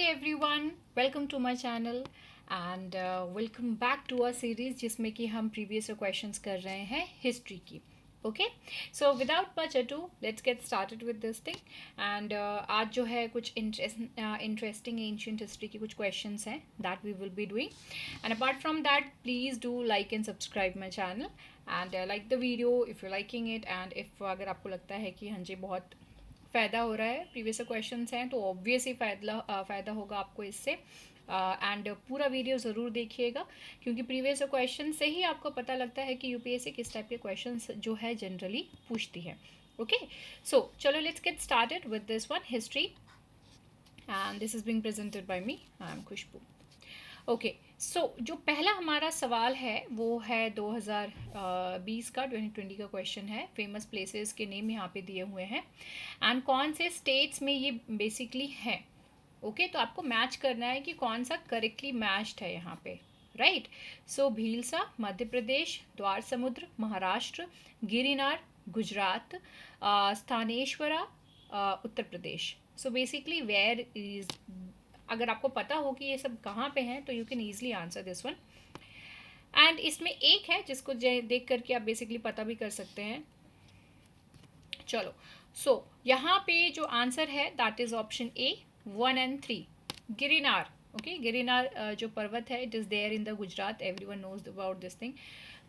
everyone, welcome to my channel and welcome back to our series जिसमें कि हम previous questions कर रहे हैं history की. Okay, so without much ado, let's get started with this thing. And आज जो है कुछ interesting ancient history की कुछ questions हैं that we will be doing. And apart from that, please do like and subscribe my channel and like the video if you're liking it. And if अगर आपको लगता है कि हाँ जी बहुत फ़ायदा हो रहा है, प्रीवियस क्वेश्चंस हैं तो ऑब्वियस ही फ़ायदा होगा आपको इससे. एंड पूरा वीडियो ज़रूर देखिएगा क्योंकि प्रीवियस क्वेश्चन से ही आपको पता लगता है कि यूपीएससी किस टाइप के क्वेश्चंस जो है जनरली पूछती है. ओके, सो चलो let's get started with this one history and this is being presented by me. I am Khushboo. Okay, so जो पहला हमारा सवाल है वो है 2020 का 2020 का क्वेश्चन है. फेमस प्लेसेस के नेम यहाँ पे दिए हुए हैं एंड कौन से स्टेट्स में ये बेसिकली हैं. ओके, तो आपको मैच करना है कि कौन सा करेक्टली मैच्ड है यहाँ पे. राइट, सो भीलसा मध्य प्रदेश, द्वार समुद्र Maharashtra, Girnar Gujarat, स्थानेश्वरा Uttar Pradesh. So basically where is, अगर आपको पता हो कि ये सब कहाँ पे हैं तो you can easily answer this one. And इसमें एक है जिसको देख करके आप बेसिकली पता भी कर सकते हैं. चलो, सो यहाँ पे जो आंसर है that is option A 1 and 3 Girinar. Okay, Girinar जो पर्वत है it is there in the Gujarat, everyone knows about this thing.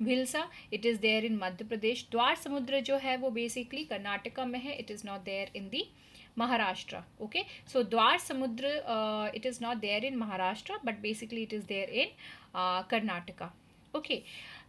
Bhilsa it is there in Madhya Pradesh. Dwar Samudra जो है वो बेसिकली कर्नाटका में है, it is not there in the Maharashtra. Okay, so Dwar Samudra it is not there in Maharashtra but basically it is there in Karnataka. Okay,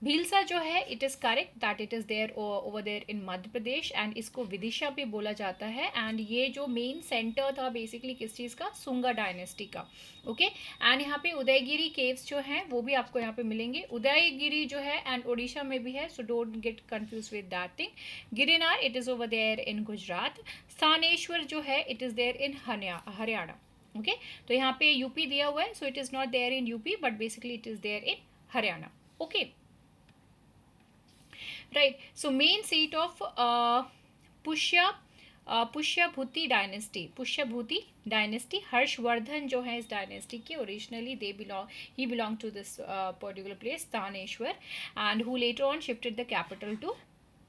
Bhilsa जो है it is correct that it is there over there in Madhya Pradesh and इसको विदिशा भी बोला जाता है. and ये जो main centre था बेसिकली किस चीज़ का, सुंगा डायनेस्टी का. ओके, एंड यहाँ पे उदयगिरी केव्स जो हैं वो भी आपको यहाँ पे मिलेंगे. उदयगिरी जो है एंड ओडिशा में भी है, so don't get confuse with that thing. Girnar it is over there in Gujarat. Sthaneshwar जो है it is there in Haryana. Okay, तो यहाँ पे यूपी दिया हुआ है, so it is not there in UP but basically it is there in Haryana. Okay, right, so main seat of Pushyabhuti dynasty Harshvardhan जो है इस डायनेस्टी के ओरिजिनली ही belong to this particular place Sthaneshwar and he later on shifted the capital to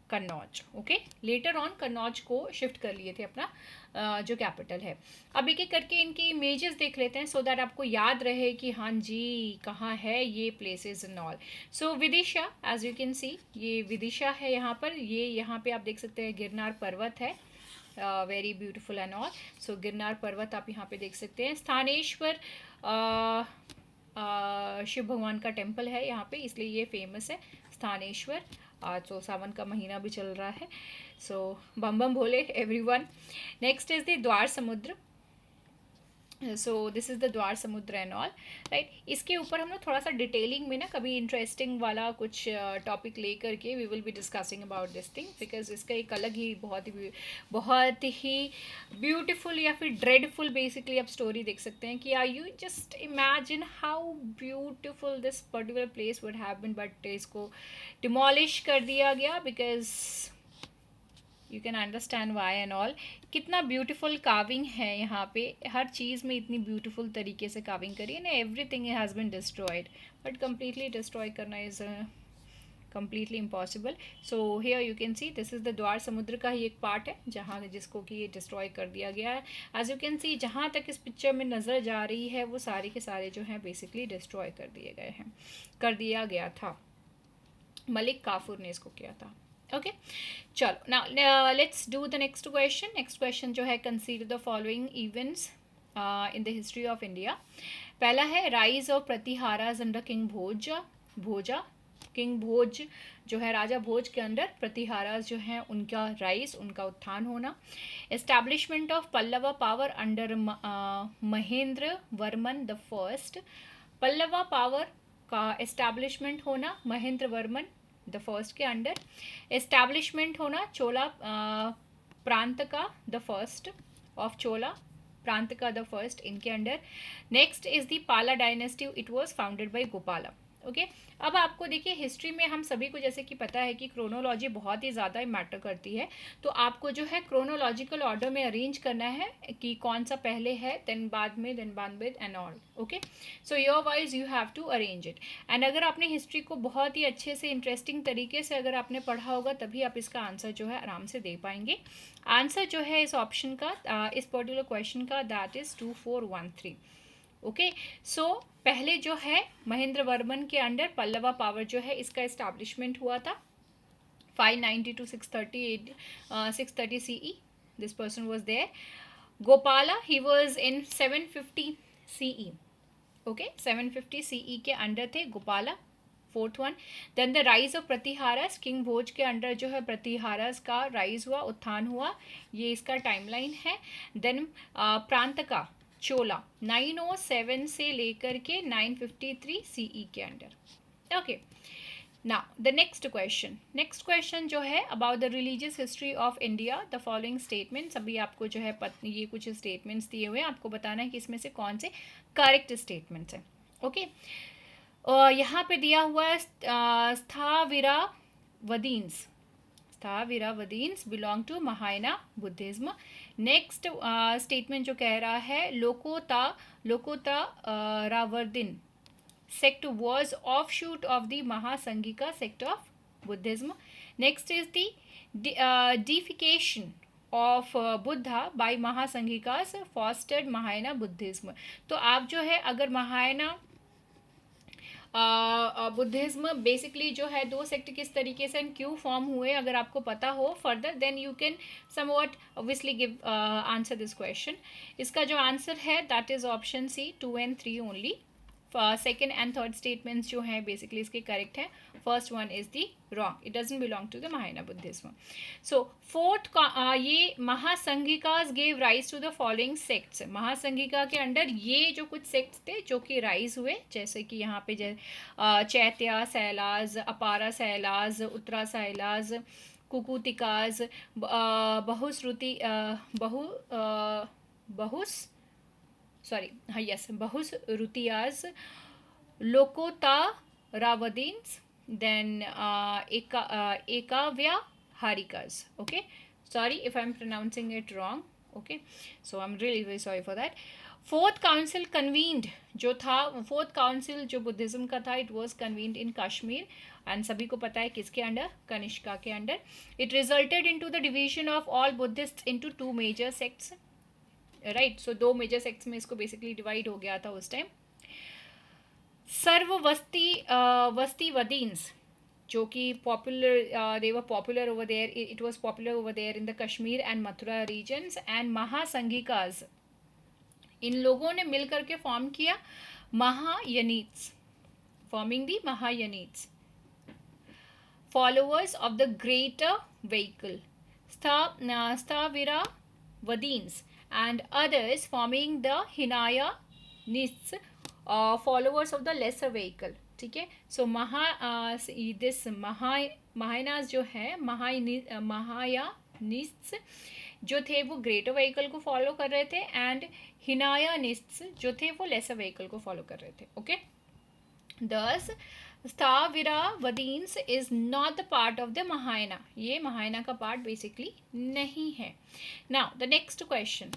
Kannauj. Okay, later on Kannauj को shift कर लिए थे अपना जो कैपिटल है. अब एक एक करके इनकी इमेजेस देख लेते हैं सो दैट आपको याद रहे कि हाँ जी कहाँ है ये places and all. So Vidisha as you can see, ये विदिशा है यहाँ पर. ये यहाँ पे आप देख सकते हैं गिरनार पर्वत है, वेरी ब्यूटीफुल एंड ऑल. सो गिरनार पर्वत आप यहाँ पे देख सकते हैं. स्थानेश्वर शिव भगवान का टेम्पल है यहाँ पे, इसलिए ये फेमस है स्थानेश्वर. आज तो सावन का महीना भी चल रहा है, सो बम बम भोले everyone. Next is the Dwar समुद्र. So this is the Dwar समुद्र एंड ऑल. राइट, इसके ऊपर हम लोग थोड़ा सा डिटेलिंग में ना कभी इंटरेस्टिंग वाला कुछ टॉपिक ले करके we will be discussing about this thing because इसका एक अलग ही बहुत ही ब्यूटीफुल या फिर ड्रेडफुल बेसिकली आप स्टोरी देख सकते हैं कि are you just imagine how beautiful this particular place would have been but इसको डिमोलिश कर दिया गया because you can understand why and all. कितना ब्यूटीफुल काविंग है यहाँ पे, हर चीज़ में इतनी ब्यूटीफुल तरीके से काविंग करी है ना. Everything has been destroyed but completely destroy करना is completely impossible. So here you can see this is the Dwar Samudra का ही एक पार्ट है जहाँ जिसको कि ये डिस्ट्रॉय कर दिया गया है. एज यू कैन सी जहाँ तक इस पिक्चर में नज़र जा रही है वो सारे के सारे जो हैं बेसिकली डिस्ट्रॉय कर दिया गया था. मलिक काफूर ने इसको किया था. ओके, चलो now let's do the next question. Next question जो है consider the following events in the history of India. पहला है rise of Pratiharas under king Bhoja. King Bhoj जो है राजा भोज के अंडर प्रतिहाराज जो हैं उनका राइज, उनका उत्थान होना. Establishment of Pallava power under Mahendra Varman the first. Pallava power का एस्टैब्लिशमेंट होना महेंद्र वर्मन द फर्स्ट के अंडर. एस्टैब्लिशमेंट होना चोला प्रांत का द फर्स्ट ऑफ चोला प्रांत का द फर्स्ट इनके अंडर. नेक्स्ट इज द पाला dynasty, it was founded by Gopala. Okay. अब आपको देखिए हिस्ट्री में हम सभी को जैसे कि पता है कि क्रोनोलॉजी बहुत ही ज़्यादा मैटर करती है, तो आपको जो है क्रोनोलॉजिकल ऑर्डर में अरेंज करना है कि कौन सा पहले है, देन बाद में and all. Okay, so your wise you have to arrange it. And अगर आपने हिस्ट्री को बहुत ही अच्छे से इंटरेस्टिंग तरीके से अगर आपने पढ़ा होगा तभी आप इसका आंसर जो है आराम से दे पाएंगे। आंसर जो है इस ऑप्शन का, इस पर्टिकुलर क्वेश्चन का, दैट इज़ 2413। ओके, सो पहले जो है महेंद्र वर्मन के अंडर पल्लवा पावर जो है इसका इस्टेब्लिशमेंट हुआ था 590 to 630 CE. This person was there. Gopala, he was in 750 CE. Okay, 750 CE के अंडर थे Gopala, fourth one. Then the rise of Pratiharas, king Bhoj के अंडर जो है प्रतिहारस का राइज हुआ, उत्थान हुआ, ये इसका टाइमलाइन है। देन प्रांत का चोला 907 से लेकर के 953 CE के under. Okay, now the next question जो है about the religious history of India, the following statements. अभी आपको जो है ये कुछ स्टेटमेंट्स दिए हुए हैं, आपको बताना है कि इसमें से कौन से करेक्ट स्टेटमेंट्स हैं। ओके, यहाँ पे दिया हुआ है Sthaviravadins belong to Mahayana Buddhism. Next statement जो कह रहा है लोकोता रावर्दिन sect was offshoot of the Mahasangika sect of Buddhism. Next is the deification of Buddha by Mahasangikas fostered Mahayana Buddhism. तो आप जो है अगर महायाना बुद्धिज्म बेसिकली जो है दो सेक्ट किस तरीके से क्यों फॉर्म हुए अगर आपको पता हो further, then you can somewhat obviously give answer this question. इसका जो आंसर है that is option C 2 and 3 only. Second and third statements जो हैं बेसिकली इसके करेक्ट हैं, first one is the wrong, it doesn't belong to the Mahayana Buddhism. So fourth ये Mahasanghikas gave rise to the following sects. Mahasanghika के under ये जो कुछ sects थे जो कि राइज हुए, जैसे कि यहाँ पे Chaitya Shailas, Apara Shailas, Uttara Shailas, Kukkutikas, Bahushrutiyas, Lokottaravadins, then Ekavyavaharikas. Okay, sorry if I am pronouncing it wrong, okay, so I am really very sorry for that. Fourth council convened जो था, फोर्थ काउंसिल जो बुद्धिज्म का था, it was convened in Kashmir and सभी को पता है किसके अंडर, कनिष्का के under. It resulted into the division of all Buddhist into 2 major sects, right. So 2 major sects में इसको बेसिकली डिवाइड हो गया था उस टाइम। वस्तीवदीन्स जो कि popular, they were popular over there, it was popular over there in the Kashmir and Mathura regions. And Mahasanghikas, इन लोगों ने मिल करके फॉर्म किया Mahayanists, forming the Mahayanists, followers of the greater vehicle. Sthaviravadins and others forming the Hinayanists, followers of the lesser vehicle, ठीक है। सो महायानास जो है, महायानिस्ट्स जो थे वो ग्रेटर व्हीकल को फॉलो कर रहे थे एंड हिनायानिस्ट्स जो थे वो लेसर व्हीकल को फॉलो कर रहे थे। Okay, thus Sthaviravadins is not the part of the Mahayana, ये महायाना का पार्ट बेसिकली नहीं है। Now the next question,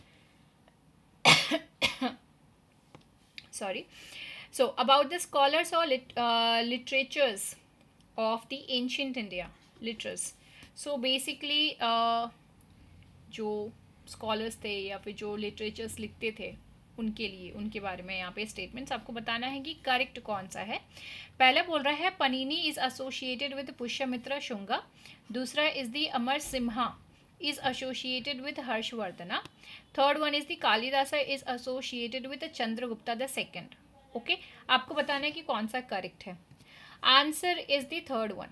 sorry, so about the scholars or literatures of the ancient India, literatures. So basically जो scholars थे या फिर जो लिटरेचर्स लिखते थे उनके लिए, उनके बारे में यहाँ पे स्टेटमेंट्स आपको बताना है कि करेक्ट कौन सा है। पहले बोल रहा है Panini is associated with Pushyamitra Shunga, दूसरा is the Amar Simha is associated with Harshvardhana, third one is the Kalidasa is associated with Chandragupta the second। Okay, आपको बताना है कि कौन सा करेक्ट है। Answer is the third one,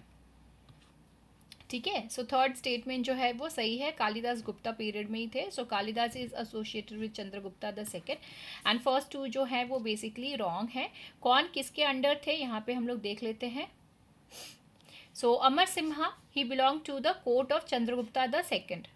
ठीक है। सो थर्ड स्टेटमेंट जो है वो सही है, कालिदास गुप्ता पीरियड में ही थे। So Kalidas is associated with Chandragupta the second and first 2 जो है वो बेसिकली रॉन्ग है। कौन किसके अंडर थे यहाँ पे हम लोग देख लेते हैं। So Amar Simha he belong to the court of Chandragupta the second.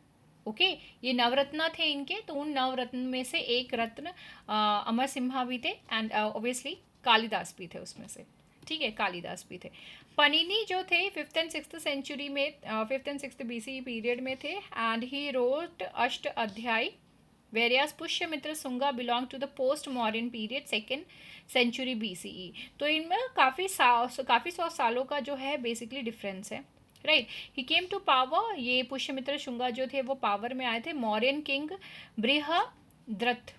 Okay, ये नवरत्न थे इनके, तो उन नवरत्न में से एक रत्न अमर सिम्हा भी थे एंड ऑब्वियसली कालिदास भी थे उसमें से, ठीक है, कालिदास भी थे। पनिनी जो थे 5th and 6th सेंचुरी में, 5th and 6th BC period में थे, and he wrote Ashtadhyayi, various Pushyamitra Shunga belong to the post modern period 2nd century BCE। तो इनमें काफ़ी सौ सालों का जो है बेसिकली डिफरेंस है, right. He came to power, ये पुष्यमित्र शुंगा जो थे वो पावर में आए थे। मौर्यन किंग बृहद्रथ,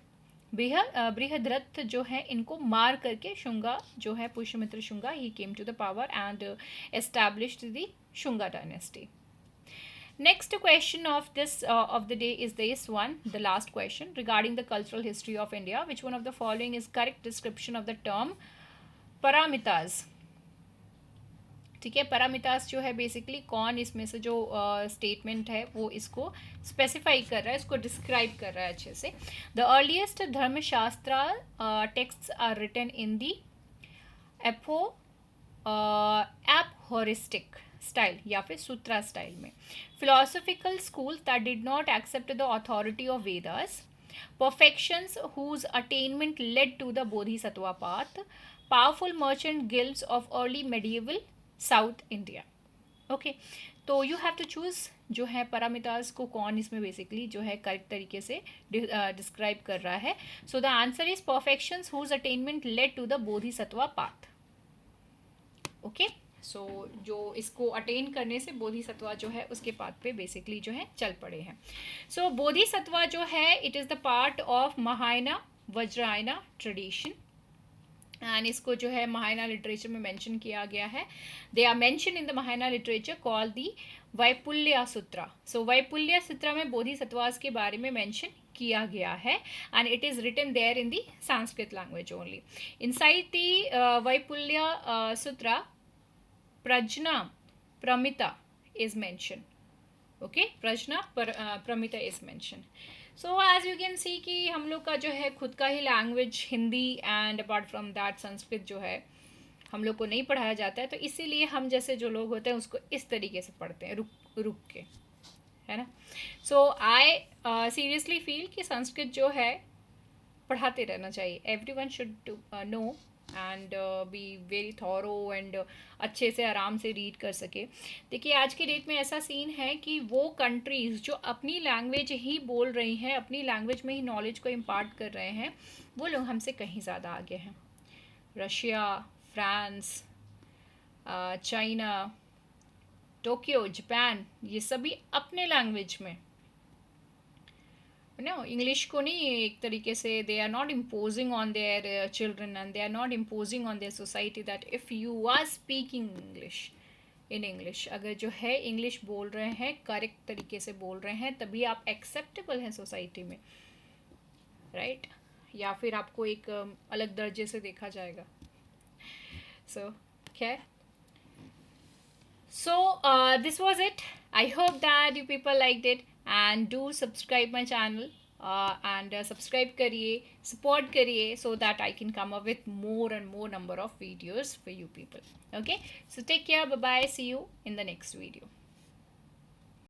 बृहद्रथ जो है इनको मार करके शुंगा जो है Pushyamitra Shunga, he came to the power and established the Shunga dynasty. Next question of this of the day is this one, the last question regarding the cultural history of India. Which one of the following is correct description of the term paramitas? ठीक है, पारामितास जो है basically कौन इसमें से जो statement है वो इसको स्पेसिफाई कर रहा है, इसको डिस्क्राइब कर रहा है अच्छे से। The earliest Dharmashastra texts are written in the aphoristic style या फिर सूत्रा स्टाइल में। Philosophical school that did not accept the authority of Vedas, perfections whose attainment led to the bodhisattva path, powerful merchant guilds of early medieval south India. Okay, तो you have to choose जो है parameters को कौन इसमें basically जो है correct तरीके से डिस्क्राइब कर रहा है। So the answer is perfections whose attainment led to the Bodhisattva path. Okay, so जो इसको अटेन करने से बोधिसत्वा जो है उसके पाथ पे बेसिकली जो है चल पड़े हैं। सो बोधिसत्वा जो है it is the part of Mahayana Vajrayana tradition, and इसको जो है महायाना लिटरेचर में मेंशन किया गया है। They are mention in the Mahayana literature call the Vaipulya sutra. So Vaipulya sutra में बोधिसत्वास के बारे में मेंशन किया गया है, and it is written there in the Sanskrit language only. Inside the Vaipulya sutra Prajna Paramita is mention. Okay, Prajna Paramita is mention. So as you can see कि हम लोग का जो है खुद का ही language Hindi, and apart from that Sanskrit जो है हम लोग को नहीं पढ़ाया जाता है, तो इसीलिए हम जैसे जो लोग होते हैं उसको इस तरीके से पढ़ते हैं रुक रुक के, है ना। सो आई सीरियसली फील कि संस्कृत जो है पढ़ाते रहना चाहिए। Everyone should know and be very thorough and अच्छे से आराम से रीड कर सके। देखिए आज के डेट में ऐसा सीन है कि वो कंट्रीज़ जो अपनी लैंग्वेज ही बोल रही हैं, अपनी लैंग्वेज में ही नॉलेज को इम्पार्ट कर रहे हैं, वो लोग हमसे कहीं ज़्यादा आगे हैं। Russia, France, China, Tokyo, Japan, ये सभी अपने लैंग्वेज में नो इंग्लिश को नहीं एक तरीके से they are not imposing on their children and they are not imposing on their society that if you are speaking English in English, अगर जो है इंग्लिश बोल रहे हैं करेक्ट तरीके से बोल रहे हैं तभी आप एक्सेप्टेबल हैं सोसाइटी में, राइट या फिर आपको एक अलग दर्जे से देखा जाएगा। सो खैर, so this was it. I hope that you people liked it, and do subscribe my channel and subscribe करिए, support करिए, so that I can come up with more and more number of videos for you people. Okay, so take care, bye bye, see you in the next video.